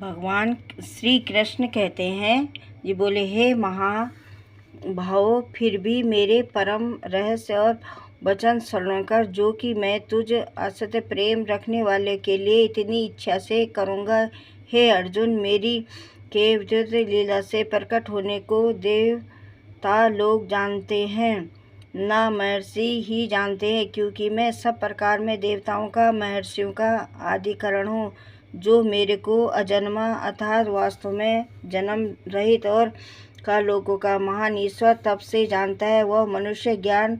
भगवान श्री कृष्ण कहते हैं, ये बोले, हे महाभाव, फिर भी मेरे परम रहस्य और वचन श्रवण कर, जो कि मैं तुझ असत प्रेम रखने वाले के लिए इतनी इच्छा से करूँगा। हे अर्जुन, मेरी के विद्युत लीला से प्रकट होने को देवता लोग जानते हैं, ना महर्षि ही जानते हैं, क्योंकि मैं सब प्रकार में देवताओं का, महर्षियों का आदिकरण हूँ। जो मेरे को अजन्मा अर्थात वास्तव में जन्म रहित और का लोगों का महान ईश्वर तब से जानता है, वह मनुष्य ज्ञान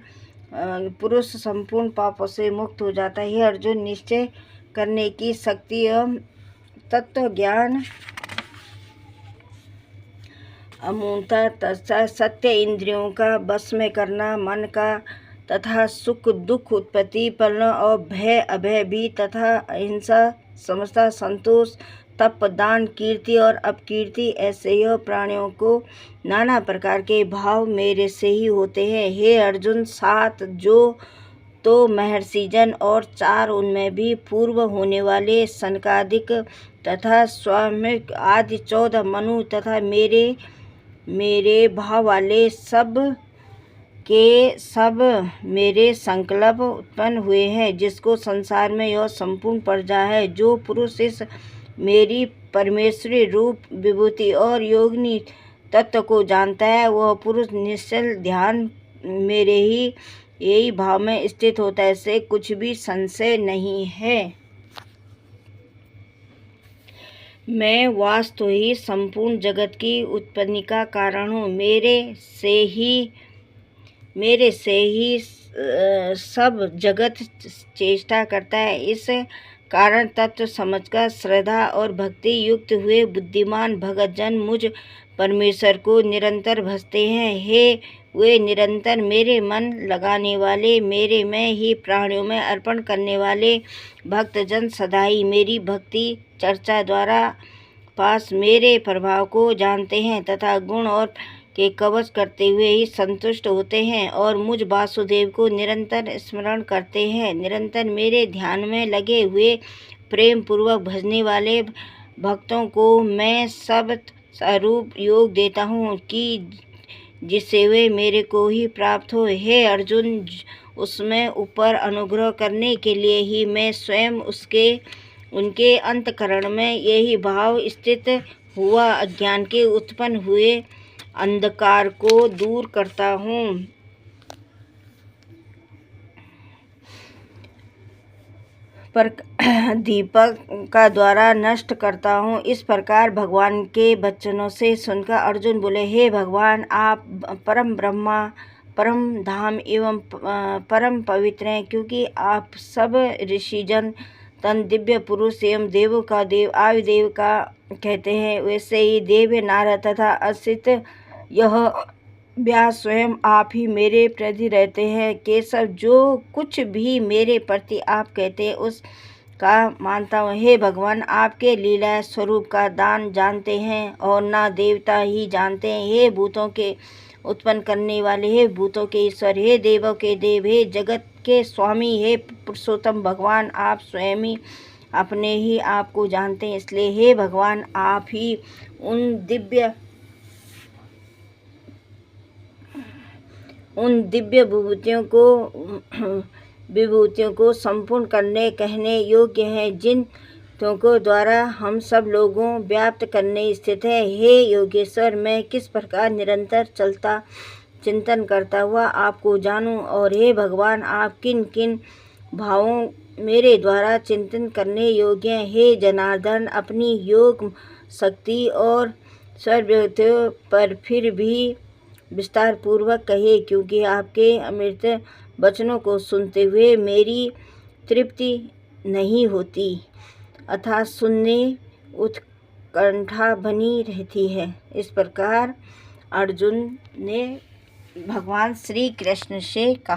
पुरुष संपूर्ण पापों से मुक्त हो जाता है। हे अर्जुन, निश्चय करने की शक्ति एवं तत्व ज्ञान, अमूर्तता तथा सत्य, इंद्रियों का वश में करना, मन का तथा सुख दुख, उत्पत्ति पालना और भय अभय भी, तथा अहिंसा, समता, संतोष, तप, दान, कीर्ति और अपकीर्ति, ऐसे ही प्राणियों को नाना प्रकार के भाव मेरे से ही होते हैं। हे अर्जुन, 7 जो तो महर्षि जन और 4 उनमें भी पूर्व होने वाले सनकादिक तथा स्वामिक आदि 14 मनु तथा मेरे भाव वाले सब के सब मेरे संकल्प उत्पन्न हुए हैं, जिसको संसार में यह संपूर्ण प्रजा है। जो पुरुष इस मेरी परमेश्वरी रूप विभूति और योगिनी तत्व को जानता है, वह पुरुष निश्चल ध्यान मेरे ही यही भाव में स्थित होता है, इससे कुछ भी संशय नहीं है। मैं वास्तु ही संपूर्ण जगत की उत्पत्ति का कारण हूँ। मेरे से ही सब जगत चेष्टा करता है। इस कारण तत्व समझकर श्रद्धा और भक्ति युक्त हुए बुद्धिमान भगत जन मुझ परमेश्वर को निरंतर भजते हैं। हे वे निरंतर मेरे मन लगाने वाले, मेरे में ही प्राणियों में अर्पण करने वाले भक्तजन, सदा ही मेरी भक्ति चर्चा द्वारा पास मेरे प्रभाव को जानते हैं तथा गुण और के कवच करते हुए ही संतुष्ट होते हैं और मुझ वासुदेव को निरंतर स्मरण करते हैं। निरंतर मेरे ध्यान में लगे हुए प्रेम पूर्वक भजने वाले भक्तों को मैं सब स्वरूप योग देता हूँ कि जिससे वे मेरे को ही प्राप्त हो। हे अर्जुन, उसमें ऊपर अनुग्रह करने के लिए ही मैं स्वयं उनके अंतःकरण में यही भाव स्थित हुआ अज्ञान के उत्पन्न हुए अंधकार को दूर करता हूँ, पर दीपक का द्वारा नष्ट करता हूँ। इस प्रकार भगवान के वचनों से सुनकर अर्जुन बोले, हे भगवान, आप परम ब्रह्मा, परम धाम एवं परम पवित्र हैं, क्योंकि आप सब ऋषिजन तन दिव्य पुरुष एवं देवों का देव, आयुदेव का कहते हैं। वैसे ही देव, नारद तथा असित यह व्यास स्वयं आप ही मेरे प्रति रहते हैं। केशव, जो कुछ भी मेरे प्रति आप कहते हैं उसका मानता हूँ। हे भगवान, आपके लीला स्वरूप का दान जानते हैं और ना देवता ही जानते हैं। हे भूतों के उत्पन्न करने वाले, हे भूतों के ईश्वर, हे देवों के देव, हे जगत के स्वामी, हे पुरुषोत्तम भगवान, आप स्वयं ही अपने ही आप को जानते हैं। इसलिए हे भगवान, आप ही उन दिव्य विभूतियों को संपूर्ण करने कहने योग्य हैं, जिन को द्वारा हम सब लोगों व्याप्त करने स्थित है। हे योगेश्वर, मैं किस प्रकार निरंतर चलता चिंतन करता हुआ आपको जानूं, और हे भगवान, आप किन किन भावों मेरे द्वारा चिंतन करने योग्य हैं। हे जनार्दन, अपनी योग शक्ति और सर्वव्यापित्व पर फिर भी विस्तार पूर्वक कहे, क्योंकि आपके अमृत वचनों को सुनते हुए मेरी तृप्ति नहीं होती अथवा सुनने उत्कंठा बनी रहती है। इस प्रकार अर्जुन ने भगवान श्री कृष्ण से कहा।